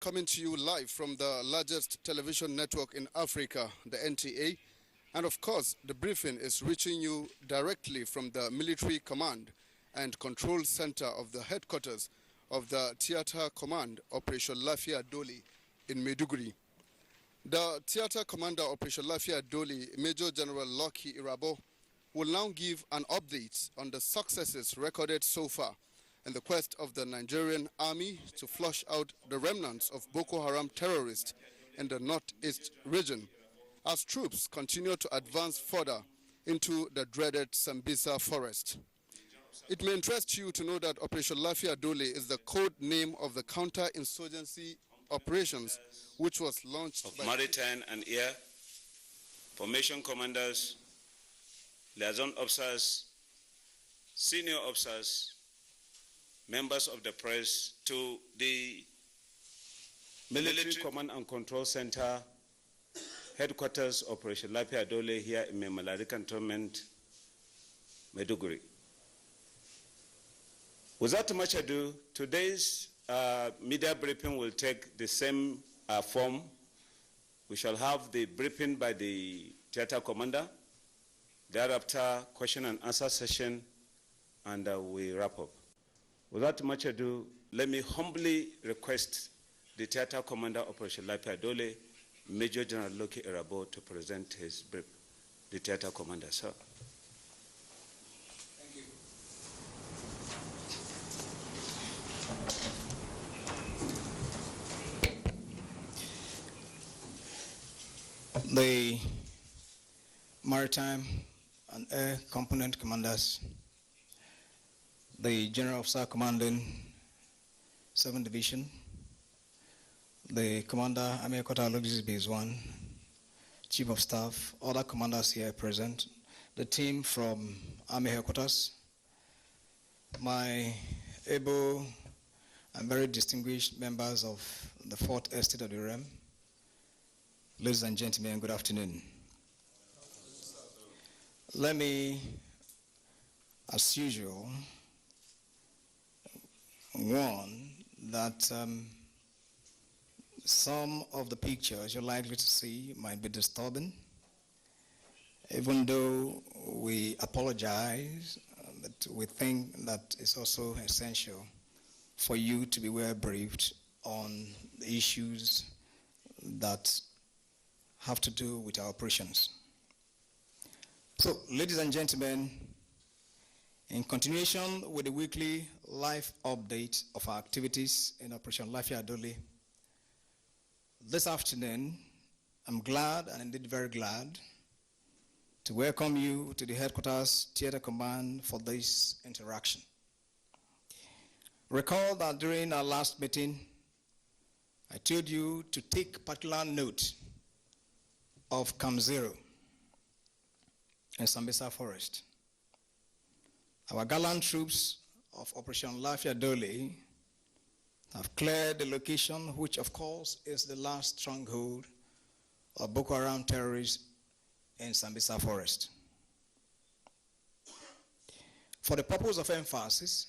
Coming to you live from the largest television network in Africa, the NTA. And of course, the briefing is reaching you directly from the Military Command and Control Center of the headquarters of the Theater Command Operation Lafia Doli in Maiduguri. The Theater Commander Operation Lafia Doli, Major General Lucky Irabo, will now give an update on the successes recorded so far in the quest of the Nigerian army to flush out the remnants of Boko Haram terrorists in the northeast region as troops continue to advance further into the dreaded Sambisa forest. It may interest you to know that Operation Lafia Dole is the code name of the counter-insurgency operations which was launched of maritime and air, formation commanders, liaison officers, senior officers, members of the press, to the Military Command and Control Center, headquarters Operation Lafia Dole here in Memalari Cantonment, Maiduguri. Without much ado, today's media briefing will take the same form. We shall have the briefing by the theater commander, thereafter question and answer session, and we wrap up. Without much ado, let me humbly request the theater commander Operation Lafia Dole, Major General Loki Irabo, to present his brief. The theater commander, sir. Thank you. The maritime and air component commanders, the General Officer commanding 7th Division, the Commander Army Headquarters Logistics Base 1, Chief of Staff, other commanders here present, the team from Army Headquarters, my able and very distinguished members of the 4th Estate of the Realm, ladies and gentlemen, good afternoon. Let me, as usual, warn that some of the pictures you're likely to see might be disturbing, even though we apologize, but we think that it's also essential for you to be well briefed on the issues that have to do with our operations. So, ladies and gentlemen, in continuation with the weekly live update of our activities in Operation Lafia Dole, this afternoon, I'm glad and indeed very glad to welcome you to the Headquarters Theater Command for this interaction. Recall that during our last meeting, I told you to take particular note of Camp Zero in Sambisa Forest. Our gallant troops of Operation Lafia Dole have cleared the location, which of course is the last stronghold of Boko Haram terrorists in Sambisa Forest. For the purpose of emphasis,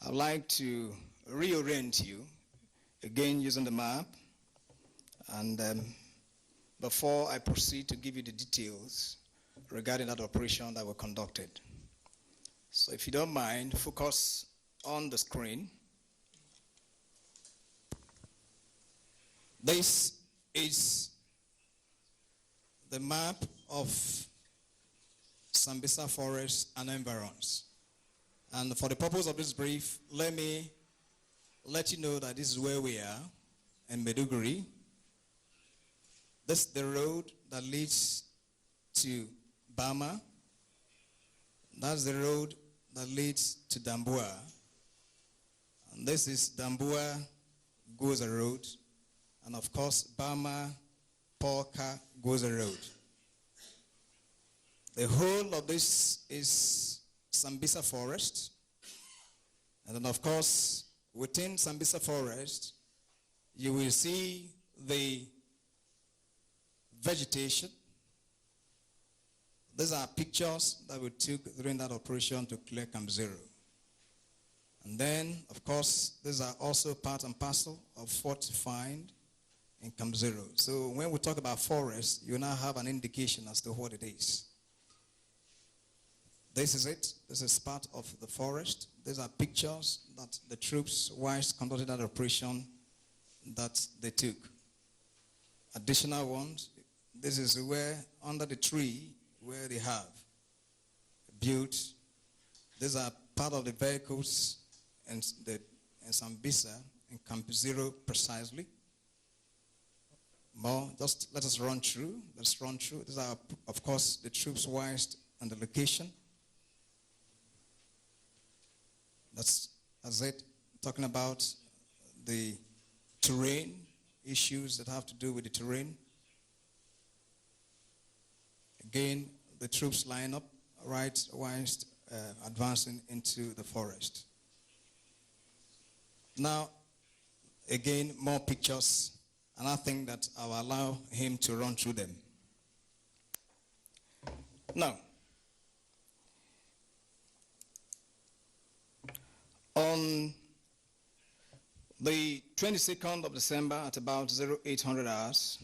I'd like to reorient you, again using the map, and before I proceed to give you the details regarding that operation that were conducted. So if you don't mind, focus on the screen. This is the map of Sambisa Forest and environs. And for the purpose of this brief, let me let you know that this is where we are in Maiduguri. This is the road that leads to Bama. That's the road that leads to Dambua. And this is Dambua Goza Road. And of course, Bama Polka Goza Road. The whole of this is Sambisa Forest. And then of course, within Sambisa Forest, you will see the vegetation. These are pictures that we took during that operation to clear Camp Zero. And then, of course, these are also part and parcel of what you find in Camp Zero. So when we talk about forest, you now have an indication as to what it is. This is it. This is part of the forest. These are pictures that the troops, whilst conducted that operation, that they took. Additional ones, this is where, under the tree, where they have built. These are part of the vehicles in Sambisa, in Camp Zero precisely. More, just let us run through. Let's run through. These are, of course, the troops whilst on the location. That's it. Talking about the terrain, issues that have to do with the terrain. Again, the troops line up right whilst advancing into the forest. Now, again, more pictures, and I think that I'll allow him to run through them. Now, on the 22nd of December at about 0800 hours,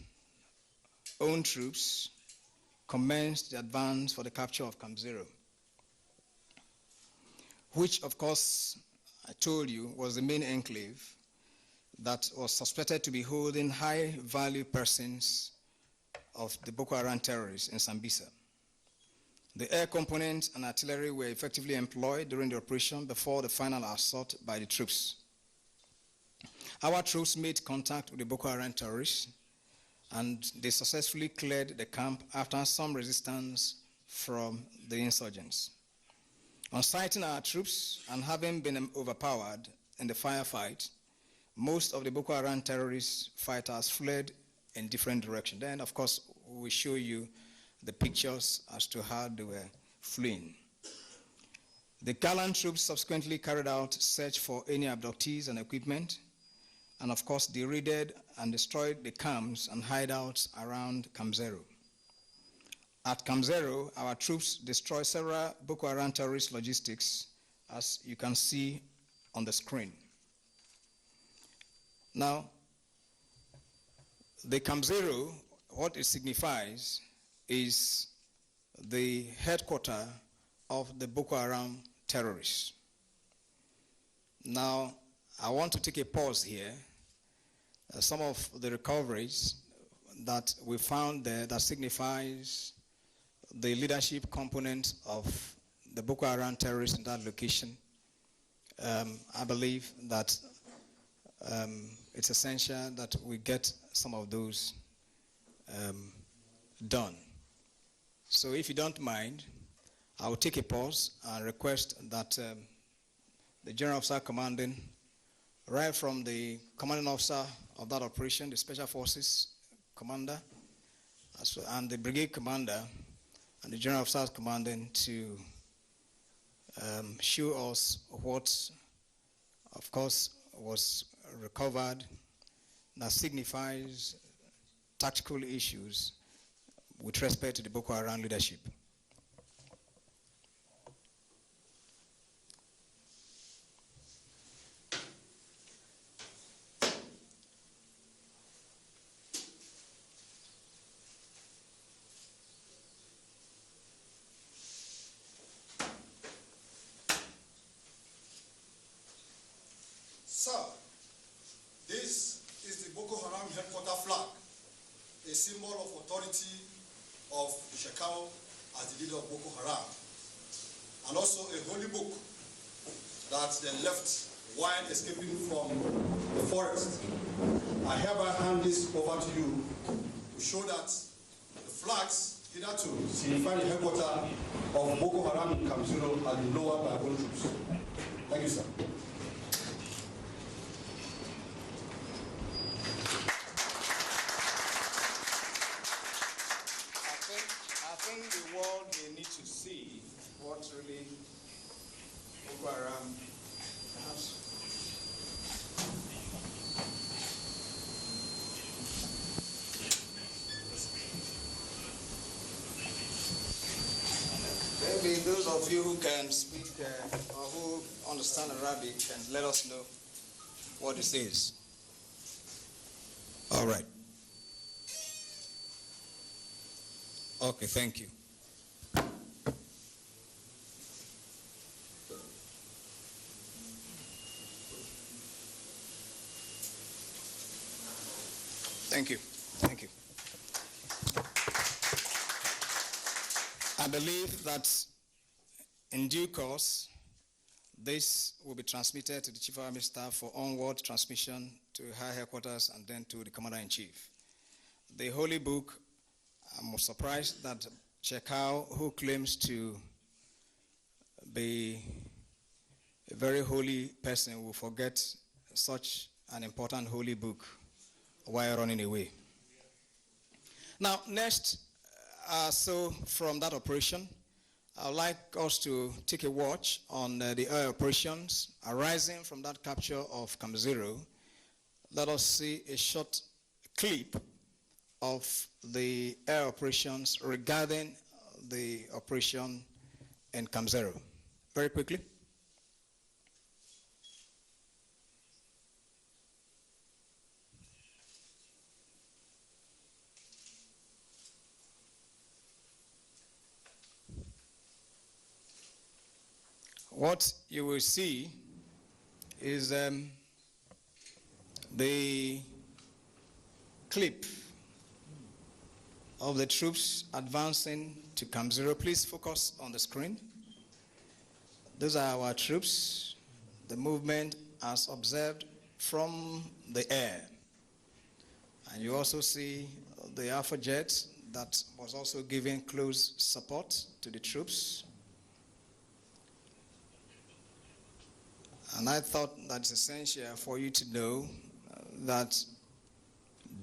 own troops commenced the advance for the capture of Camp Zero, which, of course, I told you was the main enclave that was suspected to be holding high-value persons of the Boko Haram terrorists in Sambisa. The air components and artillery were effectively employed during the operation before the final assault by the troops. Our troops made contact with the Boko Haram terrorists, and they successfully cleared the camp after some resistance from the insurgents. On sighting our troops and having been overpowered in the firefight, most of the Boko Haram terrorist fighters fled in different directions. Then, of course, we show you the pictures as to how they were fleeing. The gallant troops subsequently carried out search for any abductees and equipment, and of course, they raided and destroyed the camps and hideouts around Camp Zero. At Camp Zero, our troops destroyed several Boko Haram terrorist logistics, as you can see on the screen. Now, the Camp Zero, what it signifies is the headquarters of the Boko Haram terrorists. Now, I want to take a pause here. Some of the recoveries that we found there that signifies the leadership component of the Boko Haram terrorists in that location. I believe that it's essential that we get some of those done. So if you don't mind, I will take a pause and request that the General Officer Commanding, right from the commanding officer of that operation, the Special Forces Commander, and the Brigade Commander, and the General Officer Commanding to show us what, of course, was recovered that signifies tactical issues with respect to the Boko Haram leadership. Sir, this is the Boko Haram headquarters flag, a symbol of authority of Shekau as the leader of Boko Haram, and also a holy book that they left while escaping from the forest. I hereby hand this over to you to show that the flags hitherto signify the headquarters of Boko Haram in Camp Zero has been lowered by own troops. Thank you, sir. I think the world may need to see what really Boko Haram has. Maybe those of you who can speak or who understand Arabic can let us know what this is. All right. Okay, thank you. Thank you. Thank you. I believe that in due course, this will be transmitted to the Chief of Army Staff for onward transmission to High Headquarters and then to the Commander-in-Chief. The Holy Book, I'm surprised that Shekau, who claims to be a very holy person, will forget such an important holy book while running away. Now, next, so from that operation, I would like us to take a watch on the air operations arising from that capture of Camp Zero. Let us see a short clip of the air operations regarding the operation in Camp Zero. Very quickly. What you will see is the clip of the troops advancing to Camp Zero. Please focus on the screen. Those are our troops, the movement as observed from the air. And you also see the Alpha jet that was also giving close support to the troops. And I thought that's essential for you to know that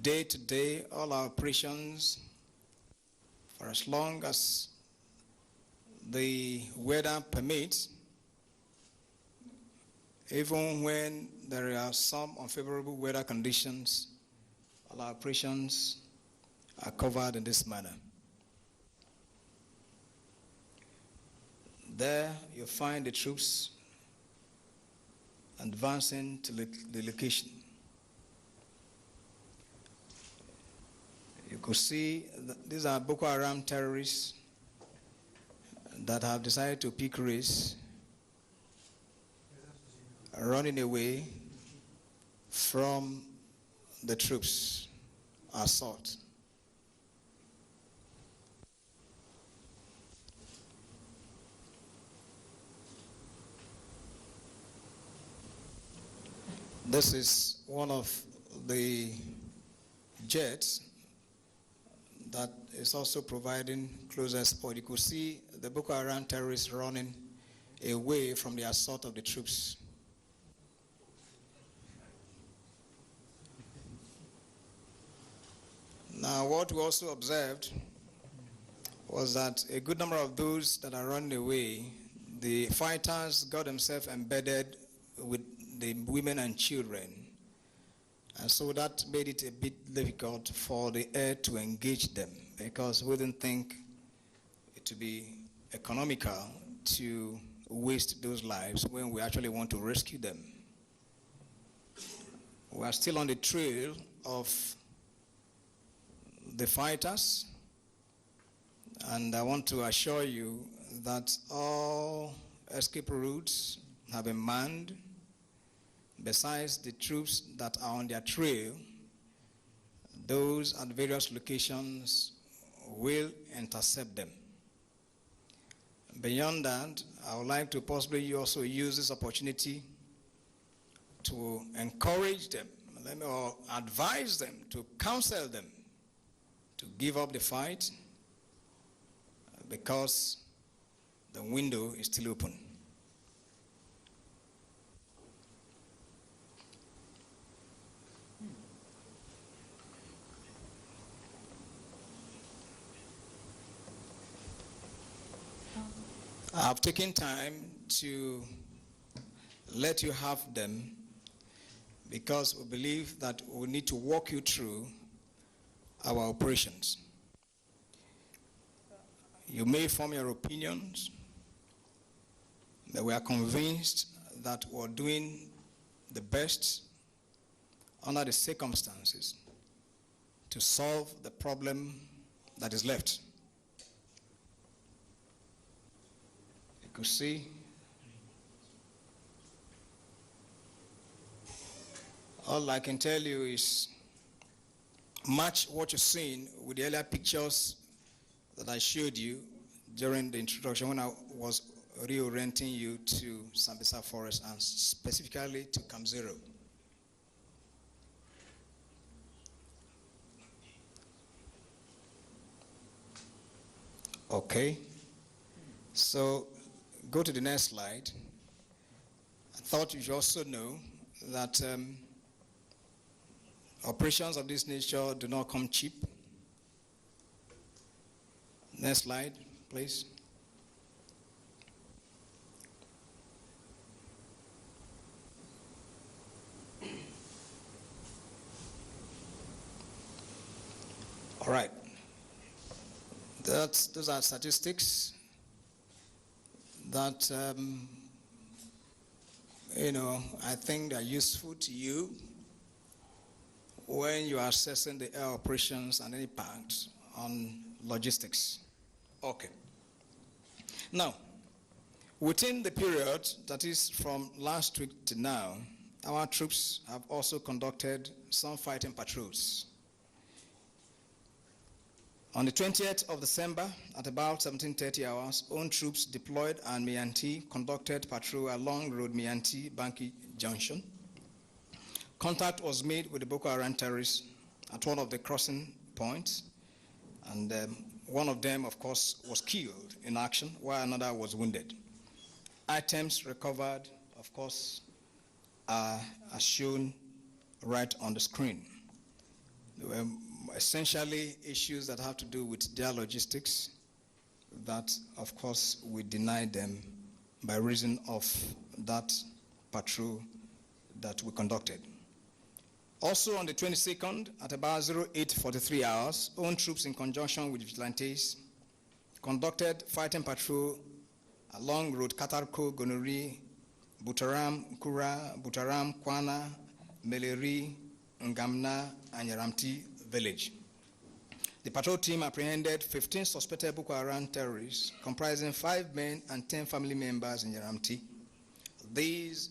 day to day, all our operations, for as long as the weather permits, even when there are some unfavorable weather conditions, all our operations are covered in this manner. There you find the troops advancing to the location. You could see that these are Boko Haram terrorists that have decided to pick race, running away from the troops' assault. This is one of the jets that is also providing closer support. You could see the Boko Haram terrorists running away from the assault of the troops. Now, what we also observed was that a good number of those that are running away, the fighters got themselves embedded with the women and children. And so that made it a bit difficult for the air to engage them because we didn't think it to be economical to waste those lives when we actually want to rescue them. We are still on the trail of the fighters, and I want to assure you that all escape routes have been manned. Besides the troops that are on their trail, those at various locations will intercept them. Beyond that, I would like to possibly also use this opportunity to encourage them, or advise them, to counsel them to give up the fight because the window is still open. I've taken time to let you have them because we believe that we need to walk you through our operations. You may form your opinions, but we are convinced that were doing the best under the circumstances to solve the problem that is left. You could see all I can tell you is match what you're seeing with the earlier pictures that I showed you during the introduction when I was reorienting you to Sambisa Forest and specifically to Camp Zero. Okay, so go to the next slide. I thought you should also know that operations of this nature do not come cheap. Next slide, please. All right. Those are statistics that, I think are useful to you when you are assessing the air operations and any impact on logistics. Okay. Now, within the period that is from last week to now, our troops have also conducted some fighting patrols. On the 20th of December, at about 17:30 hours, own troops deployed and Mianti conducted patrol along Road Mianti-Banki Junction. Contact was made with the Boko Haram terrorists at one of the crossing points, and one of them, of course, was killed in action, while another was wounded. Items recovered, of course, are shown right on the screen. There were essentially issues that have to do with their logistics that, of course, we denied them by reason of that patrol that we conducted. Also on the 22nd, at about 08:43 hours, own troops in conjunction with vigilantes conducted fighting patrol along Road Katarko, Gonori, Butaram, Kura, Butaram, Kwana, Meleri, Ngamna, and Yaramti village. The patrol team apprehended 15 suspected Boko Haram terrorists comprising 5 men and 10 family members in Yaramti. These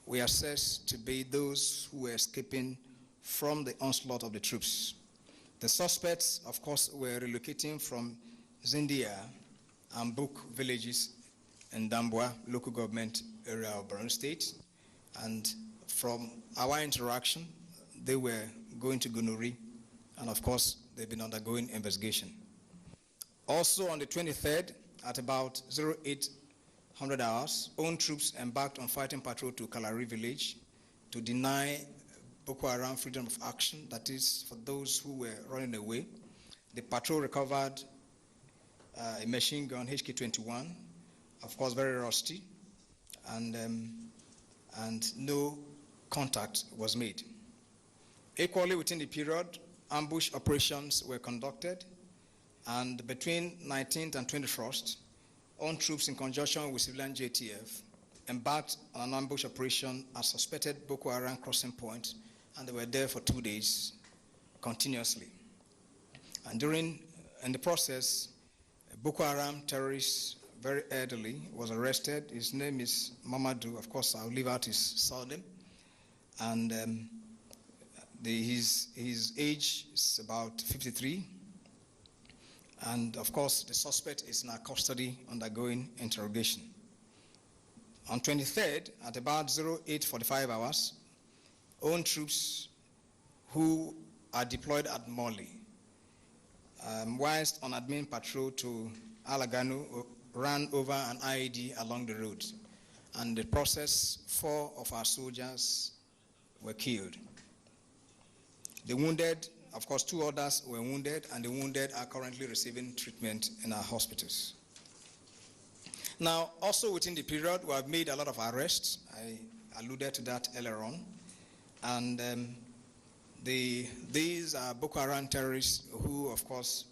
we assessed to be those who were escaping from the onslaught of the troops. The suspects, of course, were relocating from Zindia and Buk villages in Dambwa local government area of Borno State. And from our interaction, they were going to Gunuri, and of course, they've been undergoing investigation. Also on the 23rd, at about 0800 hours, own troops embarked on fighting patrol to Kalari village to deny Boko Haram freedom of action, that is, for those who were running away. The patrol recovered a machine gun, HK-21, of course very rusty, and no contact was made. Equally within the period, ambush operations were conducted, and between 19th and 21st, own troops in conjunction with civilian JTF embarked on an ambush operation at suspected Boko Haram crossing point, and they were there for 2 days continuously. And in the process, a Boko Haram terrorist, very elderly, was arrested. His name is Mamadou. Of course, I'll leave out his surname. And his age is about 53. And of course, the suspect is in our custody undergoing interrogation. On 23rd, at about 08:45 hours, own troops who are deployed at Mali, whilst on admin patrol to Alaganu, ran over an IED along the road. And in the process, 4 of our soldiers were killed. The wounded, of course, 2 others were wounded, and the wounded are currently receiving treatment in our hospitals. Now, also within the period, we have made a lot of arrests. I alluded to that earlier on. And these are Boko Haram terrorists who, of course,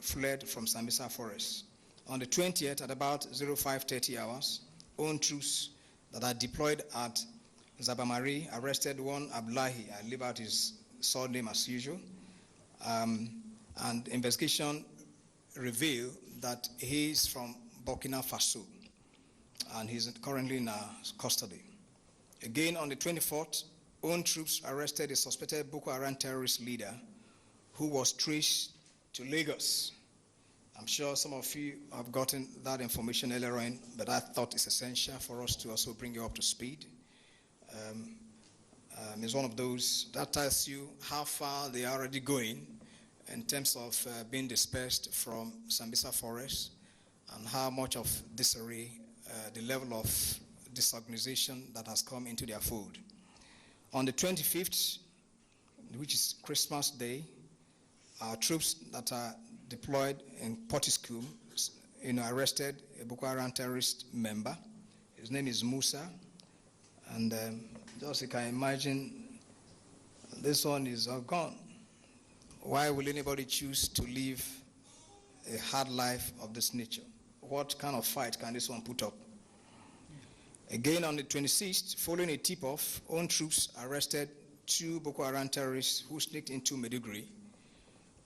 fled from Sambisa Forest. On the 20th, at about 05:30 hours, own troops that are deployed at Zabamari arrested one Abdullahi. I leave out his surname as usual. And investigation revealed that he is from Burkina Faso, and he's currently in our custody. Again, on the 24th, own troops arrested a suspected Boko Haram terrorist leader who was traced to Lagos. I'm sure some of you have gotten that information earlier on, but I thought it's essential for us to also bring you up to speed. It's one of those that tells you how far they are already going in terms of being dispersed from Sambisa forest, and how much of disarray, the level of disorganization that has come into their fold. On the 25th, which is Christmas Day, our troops that are deployed in Potiskum, arrested a Boko Haram terrorist member. His name is Musa, and just you can imagine, this one is gone. Why will anybody choose to live a hard life of this nature? What kind of fight can this one put up? Again, on the 26th, following a tip-off, own troops arrested 2 Boko Haram terrorists who sneaked into Maiduguri,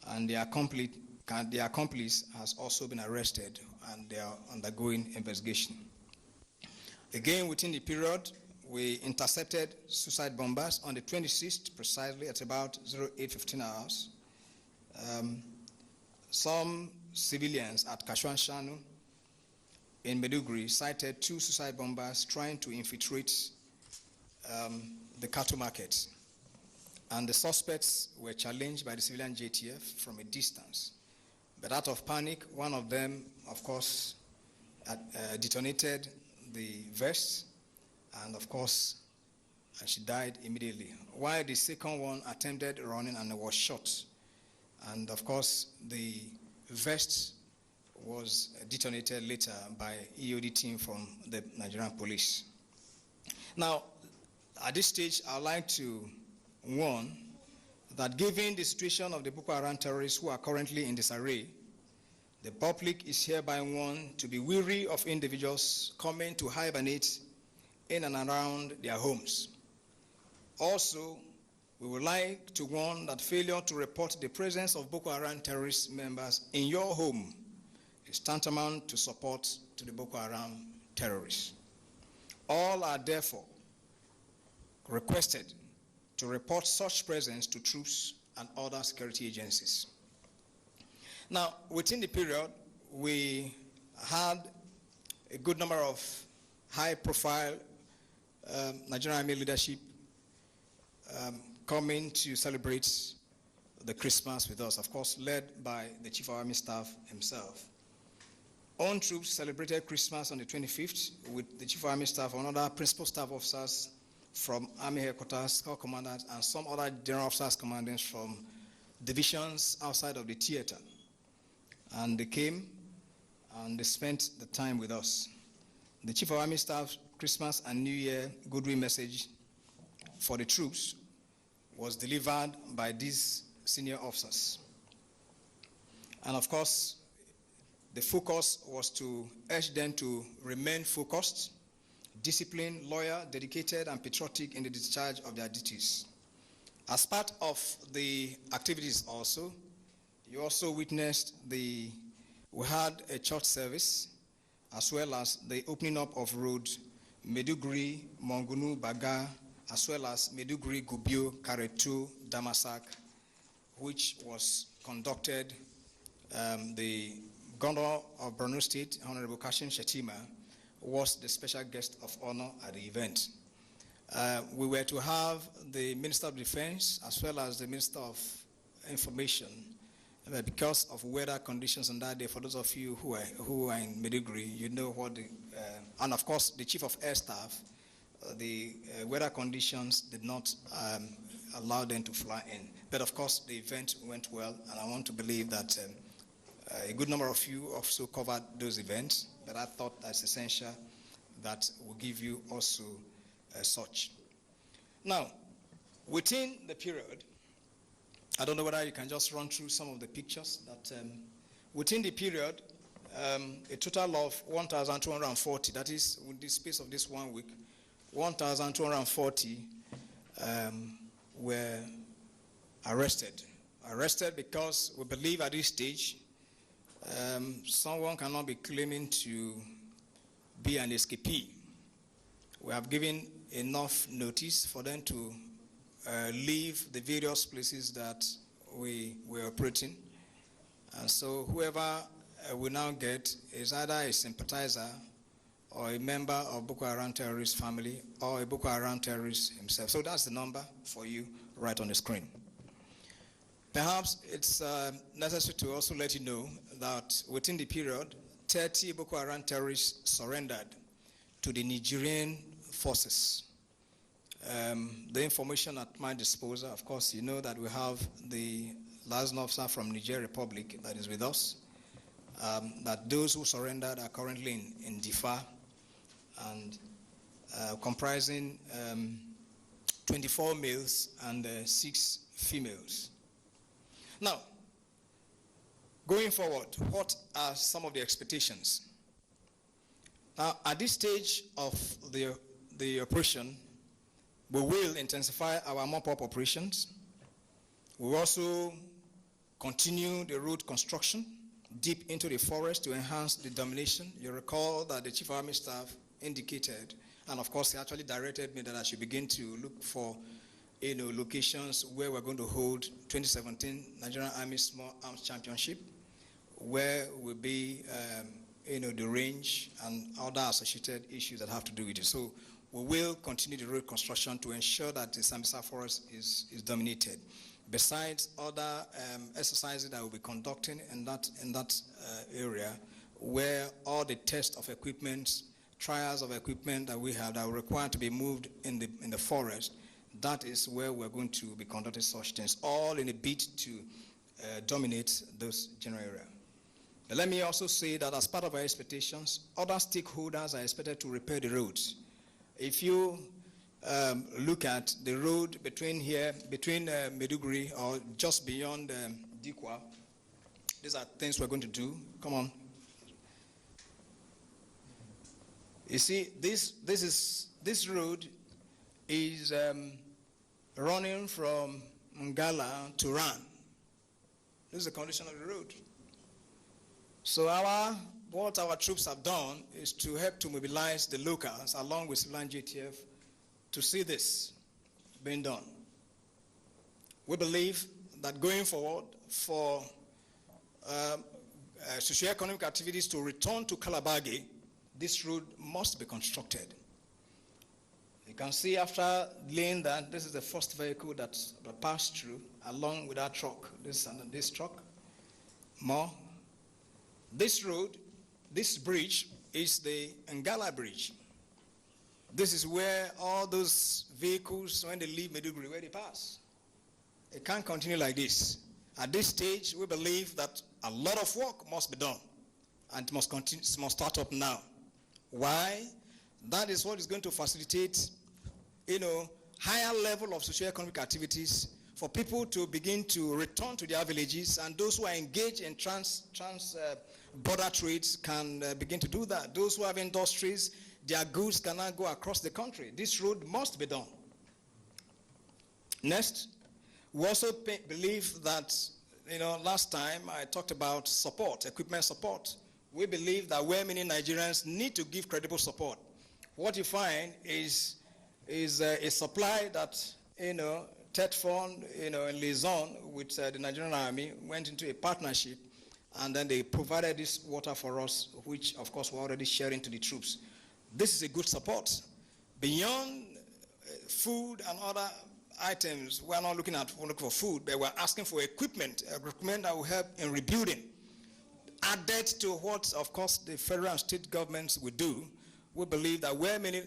and their accomplice has also been arrested, and they are undergoing investigation. Again, within the period, we intercepted suicide bombers on the 26th, precisely at about 08:15 hours. Some civilians at Kashuan Shanu in Maiduguri cited 2 suicide bombers trying to infiltrate the cattle market. And the suspects were challenged by the civilian JTF from a distance. But out of panic, one of them, of course, detonated the vest, and of course, she died immediately. While the second one attempted running and was shot. And of course, the vest was detonated later by EOD team from the Nigerian police. Now, at this stage, I'd like to warn that given the situation of the Boko Haram terrorists who are currently in disarray, the public is hereby warned to be wary of individuals coming to hibernate in and around their homes. Also, we would like to warn that failure to report the presence of Boko Haram terrorist members in your home is tantamount to support to the Boko Haram terrorists. All are therefore requested to report such presence to troops and other security agencies. Now, within the period, we had a good number of high-profile Nigerian Army leadership coming to celebrate the Christmas with us, of course, led by the Chief of Army Staff himself. Own troops celebrated Christmas on the 25th with the Chief of Army Staff and other principal staff officers from Army Headquarters, Corps Commanders, and some other general officers commanders from divisions outside of the theater. And they came and they spent the time with us. The Chief of Army Staff's Christmas and New Year goodwill message for the troops was delivered by these senior officers. And of course, the focus was to urge them to remain focused, disciplined, loyal, dedicated, and patriotic in the discharge of their duties. As part of the activities also, you also witnessed we had a church service, as well as the opening up of road Maiduguri, Mongunu, Baga, as well as Maiduguri, Gubio, Karetu, Damasak, which was conducted. The Governor of Borno State, Honorable Kashim Shettima, was the special guest of honor at the event. We were to have the Minister of Defense as well as the Minister of Information, because of weather conditions on that day. For those of you who are in Maiduguri, you know what and of course the Chief of Air Staff, the weather conditions did not allow them to fly in. But of course the event went well, and I want to believe that a good number of you also covered those events, but I thought that's essential that we'll give you also such. Now, within the period, I don't know whether you can just run through some of the pictures that within the period, a total of 1,240, that is, with the space of this 1 week, 1,240 were arrested. Arrested because we believe at this stage someone cannot be claiming to be an escapee. We have given enough notice for them to leave the various places that we were operating. And so whoever we now get is either a sympathizer or a member of Boko Haram terrorist family or a Boko Haram terrorist himself. So that's the number for you right on the screen. Perhaps it's necessary to also let you know that within the period, 30 Boko Haram terrorists surrendered to the Nigerian forces. The information at my disposal, of course, you know that we have the liaison officer from Niger Republic that is with us, that those who surrendered are currently in Difa, and comprising 24 males and 6 females. Now, going forward, what are some of the expectations? Now, at this stage of the operation, we will intensify our mop-up operations. We will also continue the road construction deep into the forest to enhance the domination. You recall that the Chief of Army Staff indicated, and of course he actually directed me that I should begin to look for locations where we're going to hold 2017 Nigerian Army Small Arms Championship, where will be the range and other associated issues that have to do with it. So we will continue the road construction to ensure that the Sambisa forest is dominated. Besides other exercises that we'll be conducting in that area, where all the tests of equipment, trials of equipment that we have that are required to be moved in the forest, that is where we're going to be conducting such things, all in a bid to dominate those general areas. But let me also say that as part of our expectations, other stakeholders are expected to repair the roads. If you look at the road between Maiduguri or just beyond Dikwa, these are things we're going to do. Come on. You see, this road is running from Ngala to Ran. This is the condition of the road. So what our troops have done is to help to mobilize the locals along with civilian JTF to see this being done. We believe that going forward for socio-economic activities to return to Kalabagi, this road must be constructed. You can see after laying that, this is the first vehicle that passed through along with our truck. This truck. More. This road, this bridge is the Ngala Bridge. This is where all those vehicles, when they leave Maiduguri, where they pass. It can't continue like this. At this stage, we believe that a lot of work must be done, and it must start up now. Why? That is what is going to facilitate, higher level of socio-economic activities for people to begin to return to their villages, and those who are engaged in border trades can begin to do that. Those who have industries, their goods cannot go across the country. This road must be done. Next, we also believe that, last time I talked about support, equipment support. We believe that where many Nigerians need to give credible support, what you find is a supply that, TETFON, in liaison with the Nigerian Army, went into a partnership, and then they provided this water for us, which, of course, we're already sharing to the troops. This is a good support. Beyond food and other items, we're not looking for food, but we're asking for equipment that will help in rebuilding. Added to what, of course, the federal and state governments will do, we believe that where many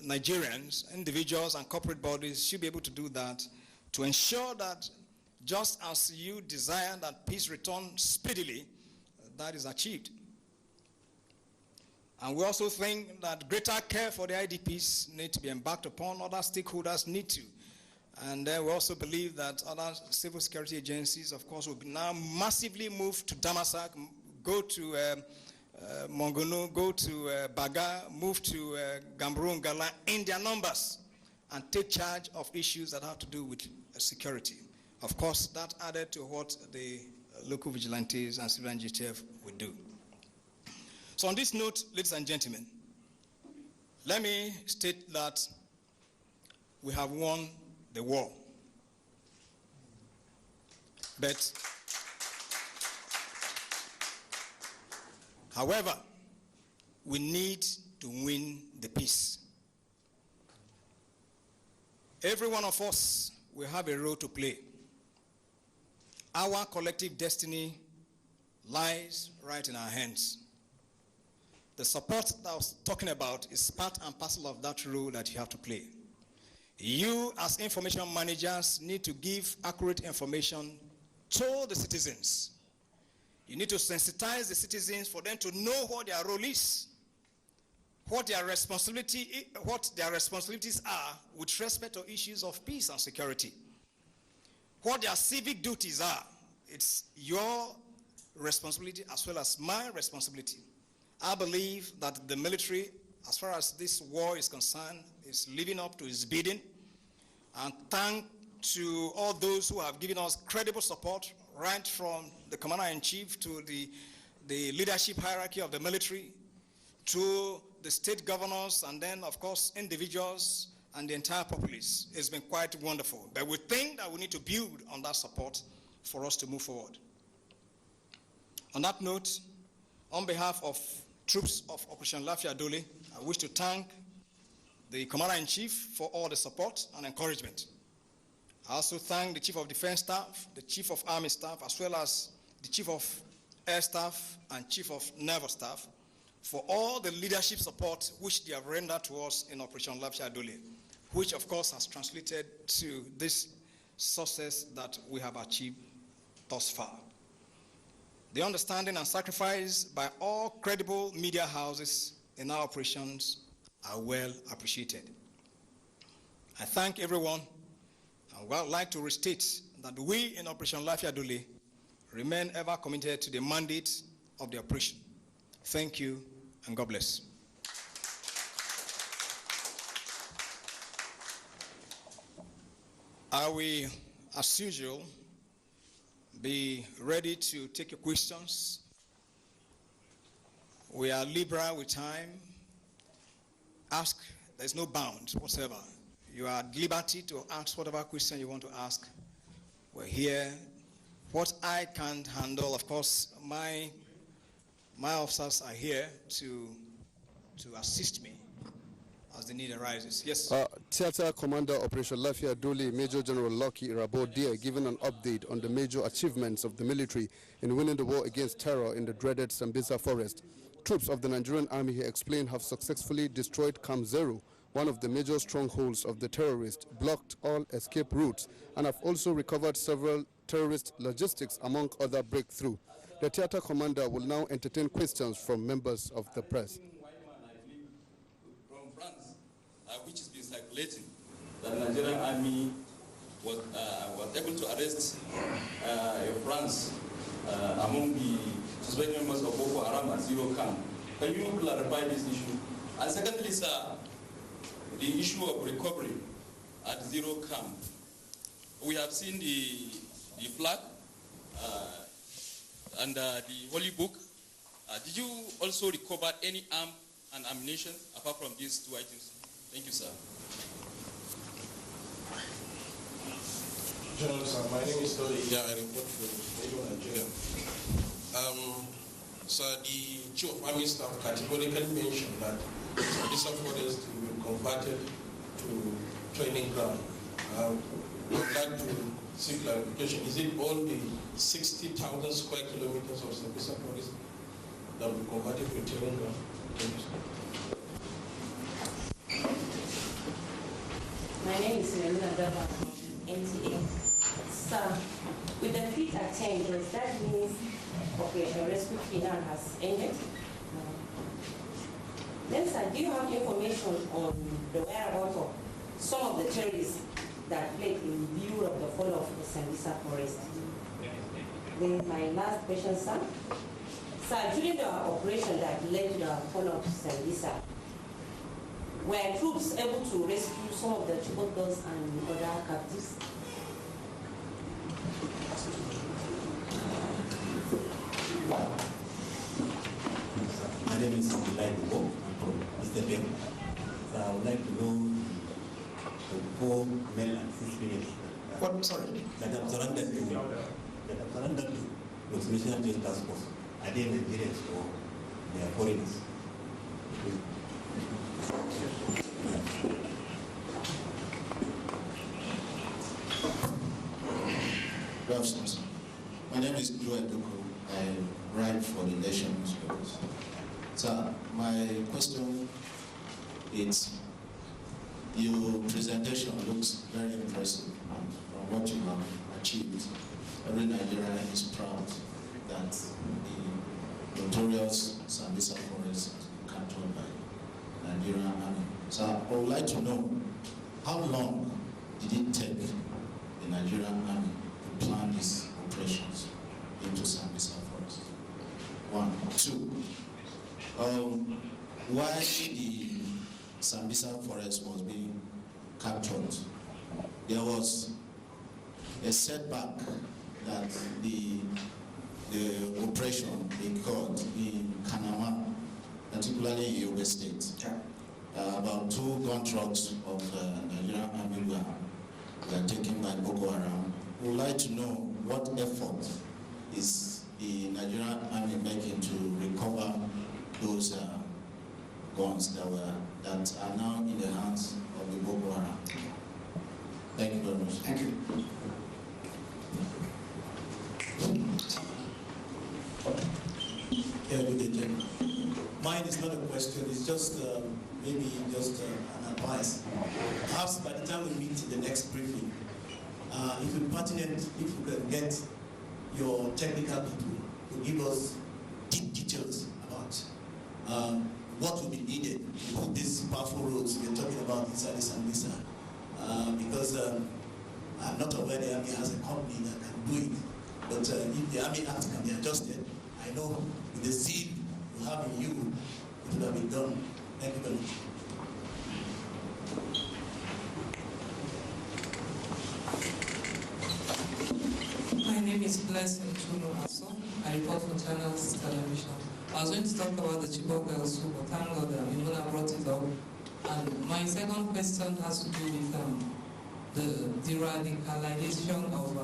Nigerians, individuals and corporate bodies should be able to do that to ensure that just as you desire that peace return speedily, that is achieved. And we also think that greater care for the IDPs need to be embarked upon. Other stakeholders need to. And then we also believe that other civil security agencies, of course, will now massively move to Damasak, go to Mongono, go to Baga, move to Gambrun, Gala in their numbers and take charge of issues that have to do with security. Of course, that added to what the local vigilantes and civilian GTF would do. So on this note, ladies and gentlemen, let me state that we have won the war. But, however, we need to win the peace. Every one of us will have a role to play. Our collective destiny lies right in our hands. The support that I was talking about is part and parcel of that role that you have to play. You, as information managers, need to give accurate information to the citizens. You need to sensitize the citizens for them to know what their role is, what their responsibilities are with respect to issues of peace and security, what their civic duties are. It's your responsibility as well as my responsibility. I believe that the military, as far as this war is concerned, is living up to its bidding. And thank to all those who have given us credible support, right from the commander-in-chief to the leadership hierarchy of the military, to the state governors, and then, of course, individuals and the entire populace. It's been quite wonderful. But we think that we need to build on that support for us to move forward. On that note, on behalf of troops of Operation Lafia Dole, I wish to thank the Commander-in-Chief for all the support and encouragement. I also thank the Chief of Defense Staff, the Chief of Army Staff, as well as the Chief of Air Staff and Chief of Naval Staff for all the leadership support which they have rendered to us in Operation Lafia Dole, which of course has translated to this success that we have achieved thus far. The understanding and sacrifice by all credible media houses in our operations are well appreciated. I thank everyone. I would like to restate that we in Operation Lafia Dole remain ever committed to the mandate of the operation. Thank you, and God bless. I will, as usual, be ready to take your questions. We are liberal with time. Ask, there's no bounds whatsoever. You are at liberty to ask whatever question you want to ask. We're here. What I can't handle, of course, my officers are here to assist me as the need arises. Yes? Theater Commander Operation Lafia Dole, Major General Lucky Irabo giving an update on the major achievements of the military in winning the war against terror in the dreaded Sambisa forest. Troops of the Nigerian Army, he explained, have successfully destroyed Camp Zero, one of the major strongholds of the terrorists, blocked all escape routes, and have also recovered several terrorist logistics, among other breakthrough. The theater commander will now entertain questions from members of the press. From France, which has been circulating, that the Nigerian Army was able to arrest France among the suspected members of Boko Haram at Zero Camp. Can you clarify this issue? And secondly, sir, the issue of recovery at Zero Camp. We have seen the flag and the Holy Book. Did you also recover any arm and ammunition apart from these two items? Thank you, sir. General, sir, my name is Dolly. Yeah, I report for Radio Nigeria. Sir, the Chief of Army Staff categorically mentioned that this forest will be converted to training ground. I would like to seek clarification. Is it all the 60,000 square kilometers of Sambisa forest that will be converted to training ground? Thank you, sir. My name is Melina Dava from NTA. Sir, with the fleet attempt, does that mean Operation Rescue Final has ended? Then, sir, do you have information on the whereabouts of some of the terrorists that fled in view of the fall of the Sambisa forest? Then my last question, sir. Sir, during the operation that led to the fall of Sambisa, were troops able to rescue some of the Chibok girls and other captives? My name is Sambisa. I'm from Mr. Ben. So I would like to know the 4 male and 6 female. What? Sorry. That have surrendered to the National Justice Task Force. Are they Nigerians or they are foreigners? Good afternoon, sir. My name is Joe Eduku. I write for the Nation newspapers. Sir, my question is, your presentation looks very impressive from what you have achieved. Every Nigerian is proud that the notorious Sambisa forest has been captured by Nigerian army. So I would like to know, how long did it take the Nigerian army to plan these operations into Sambisa forest? 1. 2. Why the Sambisa forest was being captured? There was a setback that the operation occurred in Kanama, particularly in Yobe State. About 2 gun trucks of Nigerian army were taken by Boko Haram. We would like to know what effort is the Nigerian army making to recover those guns that are now in the hands of the Boko Haram. Thank you very much. Thank you. Yeah, good day, Jim. Mine is not a question, it's just maybe just an advice. Perhaps by the time we meet in the next briefing, if it's pertinent, if you can get your technical people to give us deep details about what will be needed to put these powerful roads we're talking about inside the Sambisa. Because I'm not aware the Army has a company that can do it. But if the Army Act can be adjusted, I know with the zeal you have in you, it would have been done. Thank you very much. My name is Blessing Chuno Aso. I report for Channels Television. I was going to talk about the Chibok girls, but thank God Imuna brought it up. And my second question has to do with the radicalization of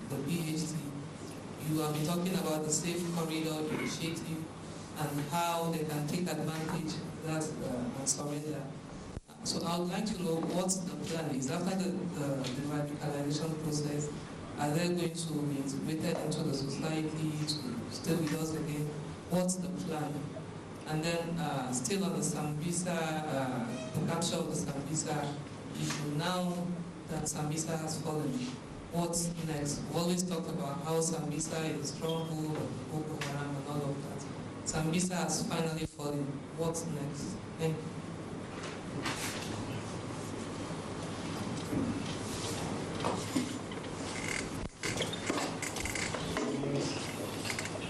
the PhD. You have been talking about the Safe Corridor Initiative and how they can take advantage of that and surrender. So I would like to know what the plan is. After the radicalization process, are they going to be integrated into the society to stay with us again? What's the plan? And then still on the Sambisa, the capture of the Sambisa issue, now that Sambisa has fallen, what's next? We always talk about how Sambisa is a stronghold of Boko Haram and all of that. Sambisa has finally fallen. What's next? Thank you.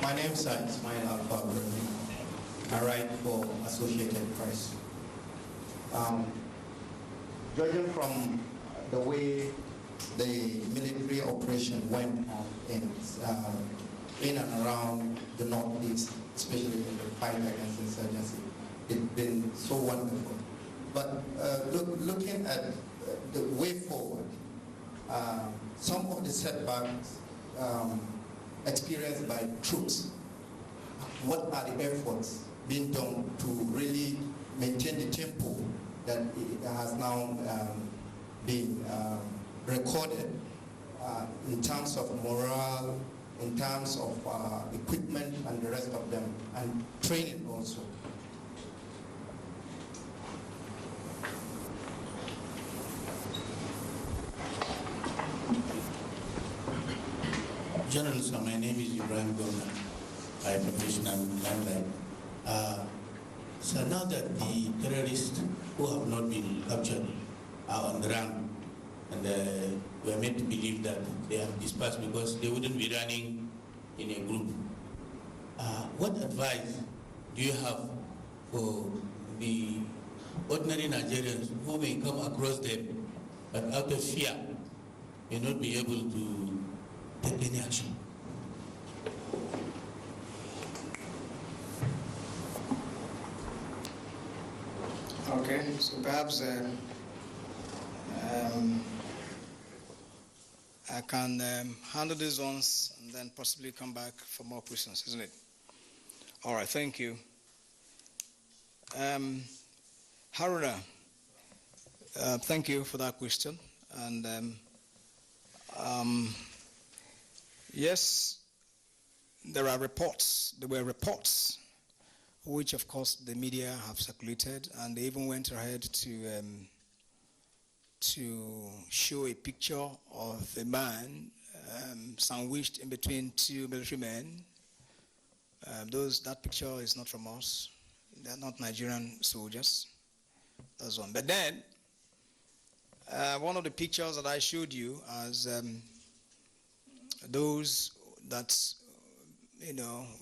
My name is Ismail Alpha. I write for Associated Press. Judging from the way the military operation went on in and around the Northeast, especially in the fight against insurgency, it's been so wonderful. But looking at the way forward, some of the setbacks experienced by troops, what are the efforts being done to really maintain the tempo that it has now been recorded in terms of morale, in terms of equipment and the rest of them, and training also? Journalist, my name is Ibrahim Gomna. I am professional landline. So now that the terrorists who have not been captured are on the run, and we are made to believe that they have dispersed because they wouldn't be running in a group. What advice do you have for the ordinary Nigerians who may come across them, but out of fear may not be able to take any action? Okay, so perhaps I can handle these ones and then possibly come back for more questions, isn't it? All right, thank you. Haruna, thank you for that question. And yes, there were reports which of course the media have circulated, and they even went ahead to show a picture of a man sandwiched in between two military men. That picture is not from us. They're not Nigerian soldiers. That's one. But then, one of the pictures that I showed you as those that,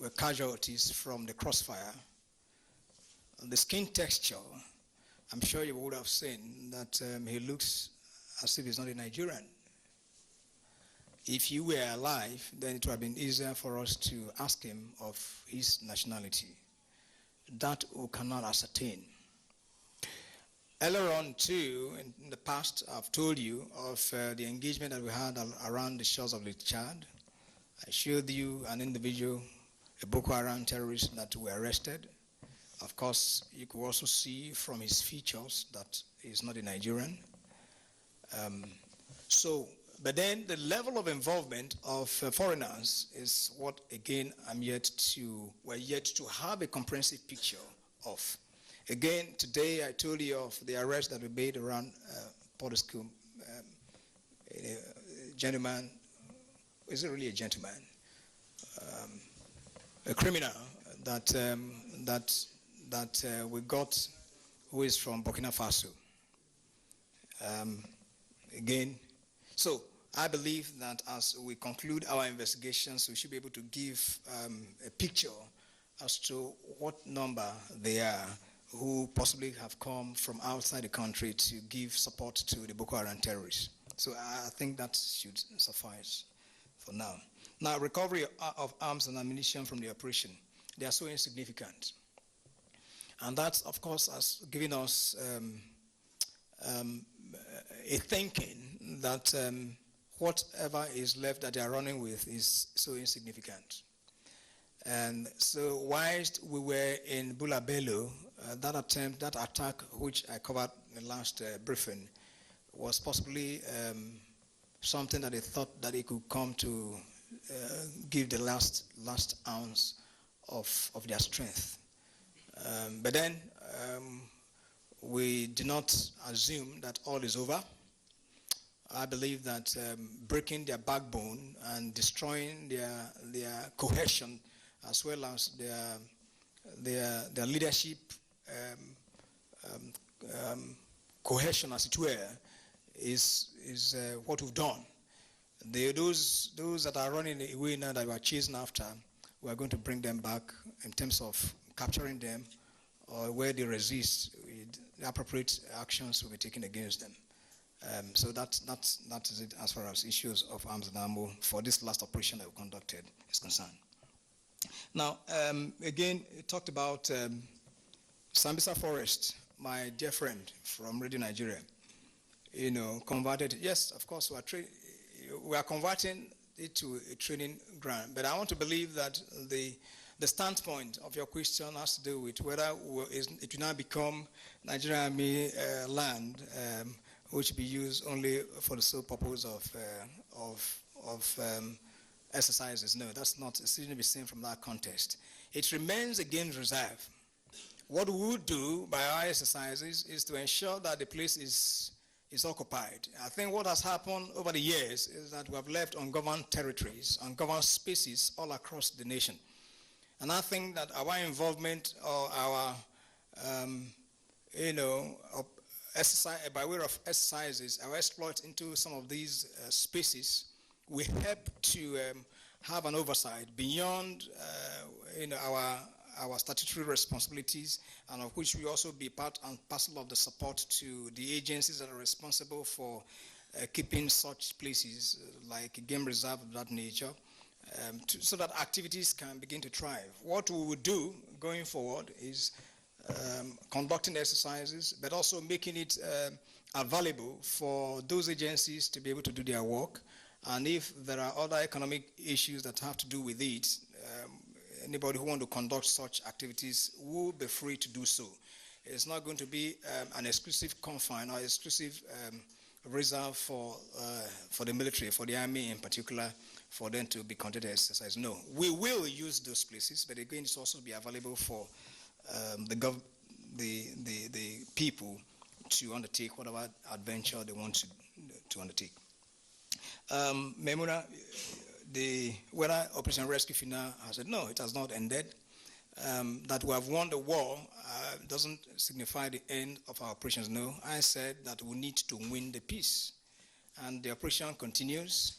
were casualties from the crossfire, the skin texture, I'm sure you would have seen that he looks as if he's not a Nigerian. If he were alive, then it would have been easier for us to ask him of his nationality. That we cannot ascertain. Earlier on, too, in the past, I've told you of the engagement that we had around the shores of Lake Chad. I showed you an individual, a Boko Haram terrorist that were arrested. Of course, you could also see from his features that he's not a Nigerian. But then the level of involvement of foreigners is what, again, we're yet to have a comprehensive picture of. Again, today I told you of the arrest that we made around Portisco. A gentleman, is it really a gentleman? A criminal that we got, who is from Burkina Faso. Again, so I believe that as we conclude our investigations, we should be able to give a picture as to what number they are who possibly have come from outside the country to give support to the Boko Haram terrorists. So I think that should suffice for now. Now, recovery of arms and ammunition from the operation, they are so insignificant. And that, of course, has given us a thinking that whatever is left that they are running with is so insignificant. And so whilst we were in Bulabelo, that attack which I covered in the last briefing was possibly something that they thought that it could come to give the last ounce of their strength. But then we do not assume that all is over. I believe that breaking their backbone and destroying their cohesion as well as their leadership cohesion, as it were, is what we've done. Those that are running away now that we are chasing after, we are going to bring them back in terms of capturing them, or where they resist, the appropriate actions will be taken against them. So that is it as far as issues of arms and ammo for this last operation that we conducted is concerned. Now, again, you talked about Sambisa Forest, my dear friend from Radio Nigeria, converted. Yes, of course, we are converting it to a training ground. But I want to believe that the standpoint of your question has to do with whether it will now become Nigerian Army land, which will be used only for the sole purpose of exercises. No, that's not. It's going to be seen from that context. It remains again reserve. What we would do by our exercises is to ensure that the place is occupied. I think what has happened over the years is that we have left ungoverned territories, ungoverned spaces all across the nation. And I think that our involvement or our, exercise, by way of exercises, our exploit into some of these spaces we help to have an oversight beyond our statutory responsibilities, and of which we also be part and parcel of the support to the agencies that are responsible for keeping such places like game reserve of that nature, so that activities can begin to thrive. What we will do going forward is conducting exercises, but also making it available for those agencies to be able to do their work. And if there are other economic issues that have to do with it, anybody who wants to conduct such activities will be free to do so. It's not going to be an exclusive confine or exclusive reserve for the military, for the army in particular, for them to be conducted exercise. No, we will use those places, but again, it's also be available for the people to undertake whatever adventure they want to undertake. Memuna, whether Operation Rescue Final has said no, it has not ended. That we have won the war doesn't signify the end of our operations. No, I said that we need to win the peace, and the operation continues.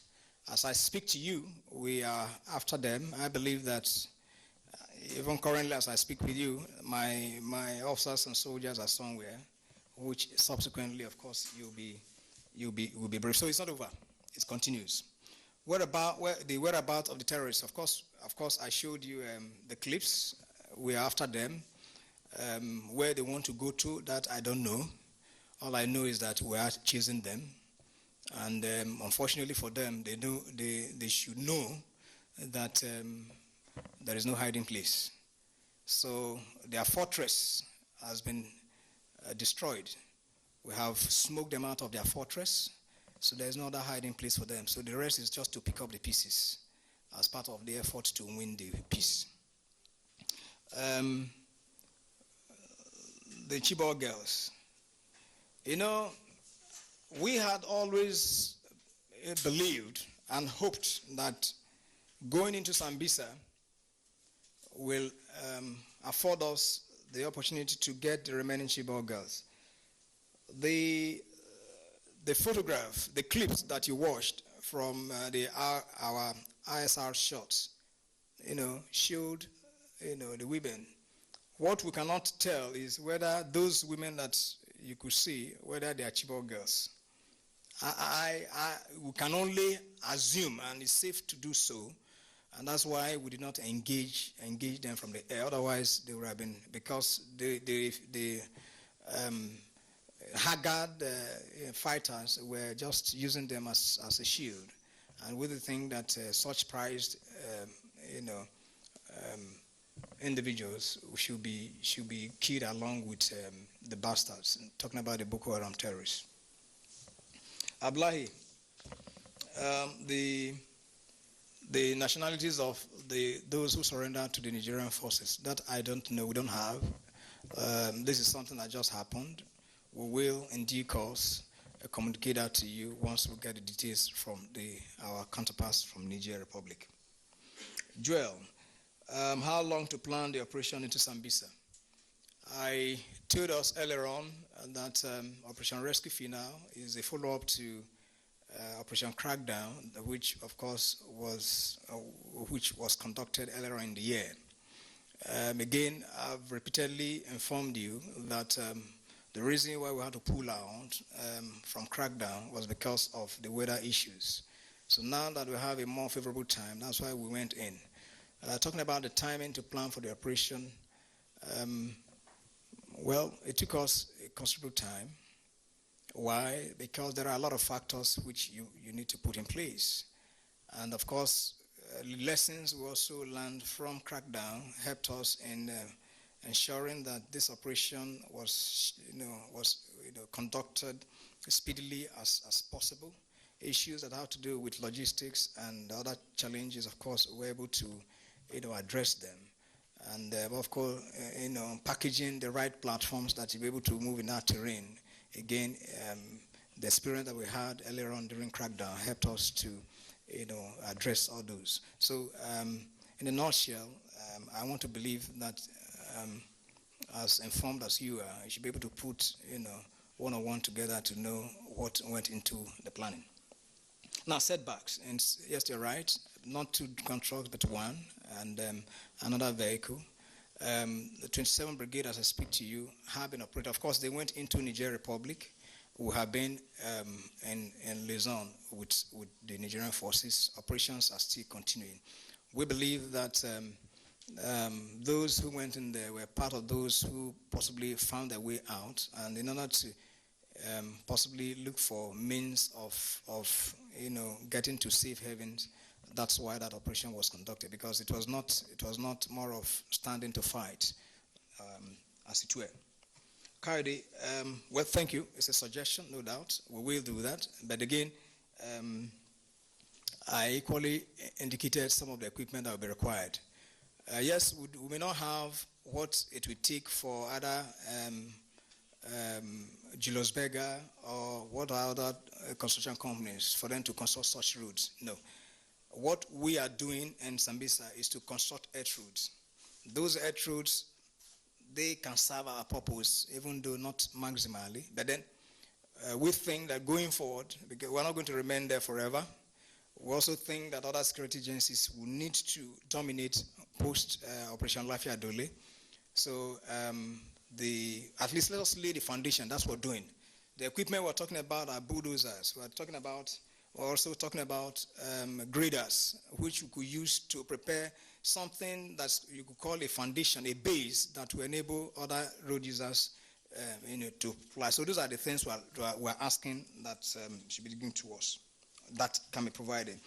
As I speak to you, we are after them. I believe that even currently, as I speak with you, my officers and soldiers are somewhere, which subsequently, of course, will be briefed. So it's not over; it continues. The whereabouts of the terrorists? Of course, I showed you the clips. We are after them. Where they want to go to, that I don't know. All I know is that we are chasing them, and unfortunately for them, they should know that there is no hiding place. So their fortress has been destroyed. We have smoked them out of their fortress, so there's no other hiding place for them. So the rest is just to pick up the pieces as part of the effort to win the peace. The Chibok girls. We had always believed and hoped that going into Sambisa will afford us the opportunity to get the remaining Chibok girls. The photograph, the clips that you watched from our ISR shots, showed, the women. What we cannot tell is whether those women that you could see, whether they are Chibok girls. We can only assume, and it's safe to do so, and that's why we did not engage them from the air. Otherwise, they would have been, because the haggard fighters were just using them as a shield, and we think that such prized, individuals should be killed along with the bastards. Talking about the Boko Haram terrorists. Ablahi, the nationalities of those who surrendered to the Nigerian forces, that I don't know, we don't have. This is something that just happened. We will, in due course, communicate that to you once we get the details from our counterparts from Niger Republic. Joel, how long to plan the operation into Sambisa? I told us earlier on that Operation Rescue Final is a follow-up to Operation Crackdown, which of course was conducted earlier in the year. Again, I've repeatedly informed you that the reason why we had to pull out from Crackdown was because of the weather issues. So now that we have a more favorable time, that's why we went in. Talking about the timing to plan for the operation, well, it took us a considerable time. Why? Because there are a lot of factors which you need to put in place. And of course, lessons we also learned from Crackdown helped us in ensuring that this operation was conducted speedily as possible. Issues that have to do with logistics and other challenges, of course, we're able to address them. And of course, packaging the right platforms that you'll be able to move in that terrain. Again, the experience that we had earlier on during Crackdown helped us to address all those. So in a nutshell, I want to believe that as informed as you are, you should be able to put one-on-one together to know what went into the planning. Now, setbacks, and yes, you're right, not two trucks, but one, and another vehicle. The 27th Brigade, as I speak to you, have been operated. Of course, they went into Niger Republic. We have been in liaison with the Nigerian forces. Operations are still continuing. We believe that those who went in there were part of those who possibly found their way out, and in order to possibly look for means of getting to safe havens, that's why that operation was conducted, because it was not more of standing to fight, as it were. Kayode, well, thank you. It's a suggestion, no doubt. We will do that. But again, I equally indicated some of the equipment that will be required. Yes, we may not have what it would take for other Julius Berger or what other construction companies for them to construct such roads. No. What we are doing in Sambisa is to construct earth roads. Those earth roads, they can serve our purpose, even though not maximally. But then we think that going forward, because we're not going to remain there forever, we also think that other security agencies will need to dominate post-Operation Lafia Dole. So at least let us lay the foundation. That's what we're doing. The equipment we're talking about are bulldozers. We're also talking about graders, which you could use to prepare something that you could call a foundation, a base that will enable other road users to fly. So those are the things we're asking that should be given to us, that can be provided.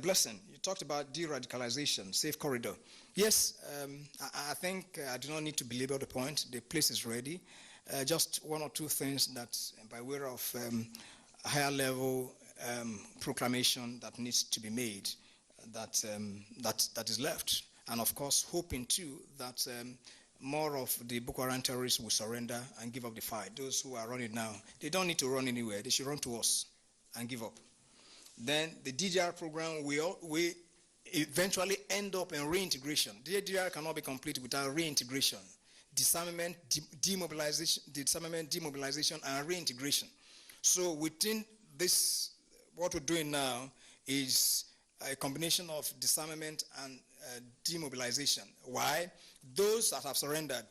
Blessing, you talked about de-radicalization, safe corridor. Yes, I think I do not need to belabor the point. The place is ready. Just one or two things that, by way of higher level proclamation that needs to be made, that is left. And of course, hoping too that more of the Boko Haram terrorists will surrender and give up the fight. Those who are running now, they don't need to run anywhere. They should run to us and give up. Then the DDR program, we eventually end up in reintegration. The DDR cannot be complete without reintegration, disarmament, demobilization, and reintegration. So within this, what we're doing now is a combination of disarmament and demobilization. Why? Those that have surrendered,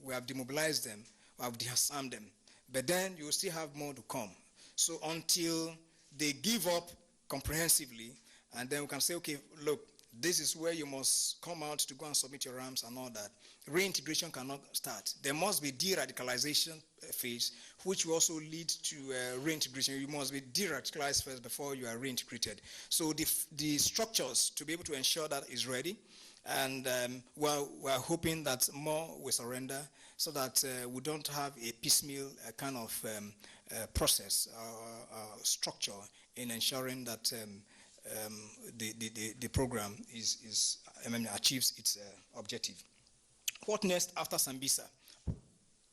we have demobilized them, we have disarmed them. But then you will still have more to come. So until they give up comprehensively, and then we can say, okay, look, this is where you must come out to go and submit your arms and all that. Reintegration cannot start. There must be de-radicalization phase, which will also lead to reintegration. You must be de-radicalized first before you are reintegrated. So the structures to be able to ensure that is ready, and we're hoping that more will surrender so that we don't have a piecemeal kind of process structure in ensuring that the program achieves its objective. What next after Sambisa?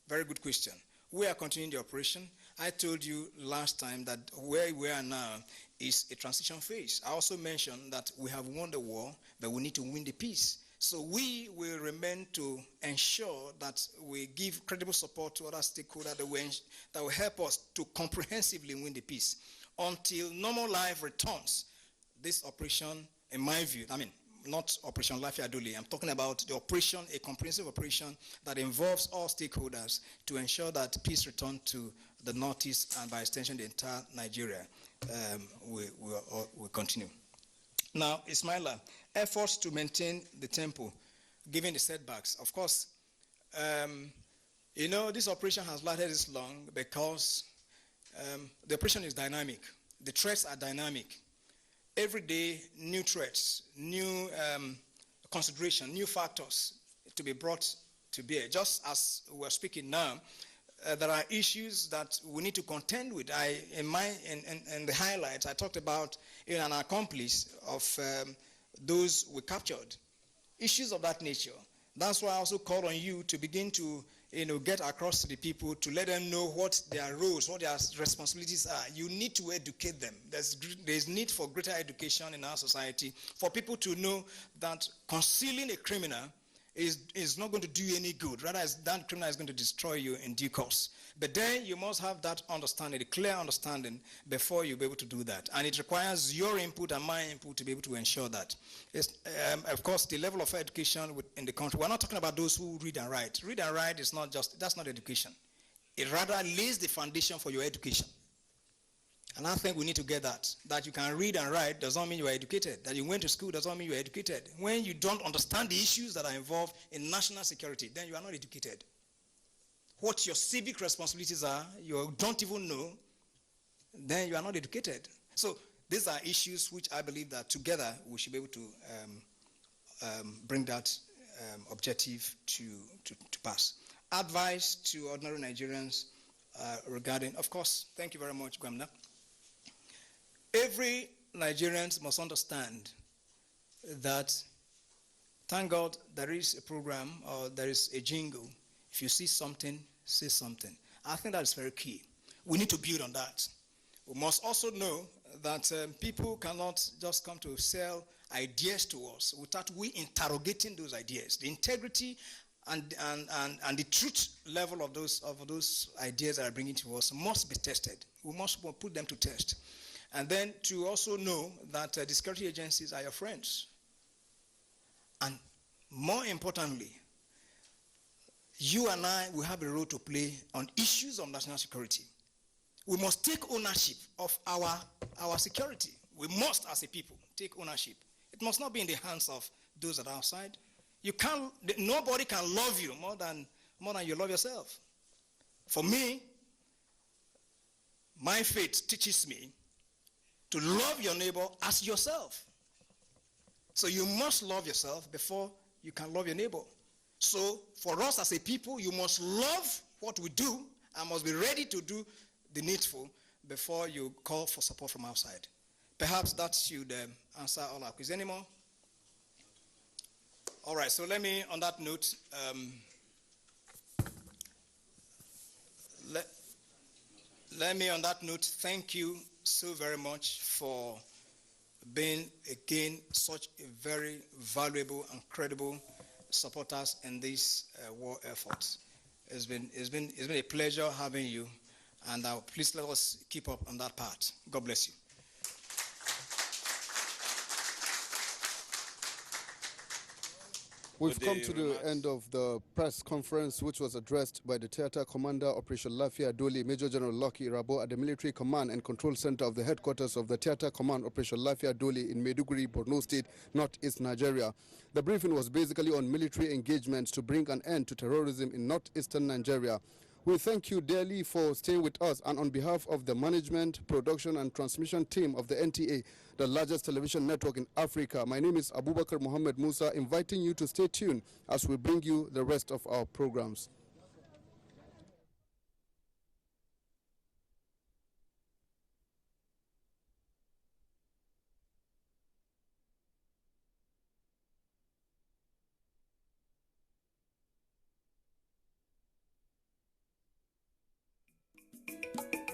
Very good question. We are continuing the operation. I told you last time that where we are now is a transition phase. I also mentioned that we have won the war, but we need to win the peace. So we will remain to ensure that we give credible support to other stakeholders that will help us to comprehensively win the peace. Until normal life returns, this operation, in my view, not Operation Lafia Dole, I'm talking about the operation, a comprehensive operation that involves all stakeholders to ensure that peace returns to the Northeast and by extension the entire Nigeria will continue. Now, Ismaila, efforts to maintain the tempo, given the setbacks. Of course, this operation has lasted this long because the operation is dynamic. The threats are dynamic. Every day, new threats, new consideration, new factors to be brought to bear. Just as we're speaking now, there are issues that we need to contend with. In the highlights, I talked about an accomplice of those we captured. Issues of that nature. That's why I also called on you to begin to get across to the people, to let them know what their roles, what their responsibilities are. You need to educate them. There's need for greater education in our society for people to know that concealing a criminal is not going to do you any good. Rather, that criminal is going to destroy you in due course. But then you must have that understanding, a clear understanding, before you'll be able to do that. And it requires your input and my input to be able to ensure that. Of course, the level of education in the country, we're not talking about those who read and write. Read and write is not just, that's not education. It rather lays the foundation for your education. And I think we need to get that. That you can read and write does not mean you are educated. That you went to school does not mean you are educated. When you don't understand the issues that are involved in national security, then you are not educated. What your civic responsibilities are, you don't even know, then you are not educated. So these are issues which I believe that together we should be able to bring that objective to pass. Advice to ordinary Nigerians regarding, of course, thank you very much, Gwamna. Every Nigerian must understand that, thank God, there is a program or there is a jingle. If you see something, say something. I think that is very key. We need to build on that. We must also know that people cannot just come to sell ideas to us without we interrogating those ideas. The integrity and the truth level of those ideas that are bringing to us must be tested. We must put them to test. And then to also know that the security agencies are your friends. And more importantly, you and I will have a role to play on issues of national security. We must take ownership of our security. We must, as a people, take ownership. It must not be in the hands of those that are outside. Nobody can love you more than you love yourself. For me, my faith teaches me to love your neighbor as yourself. So you must love yourself before you can love your neighbor. So for us as a people, you must love what we do and must be ready to do the needful before you call for support from outside. Perhaps that should answer all our questions. Any more? All right, so let me, on that note, let me on that note thank you so very much for being, again, such a very valuable and credible supporters in this war effort. It's been a pleasure having you, and please let us keep up on that part. God bless you. We've come to the end of the press conference, which was addressed by the Theater Commander, Operation Lafia Doli, Major General Lucky Irabo, at the Military Command and Control Center of the headquarters of the Theater Command, Operation Lafia Doli in Maiduguri, Borno State, Northeast Nigeria. The briefing was basically on military engagements to bring an end to terrorism in northeastern Nigeria. We thank you dearly for staying with us, and on behalf of the management, production and transmission team of the NTA, the largest television network in Africa, my name is Abubakar Mohammed Musa, inviting you to stay tuned as we bring you the rest of our programs.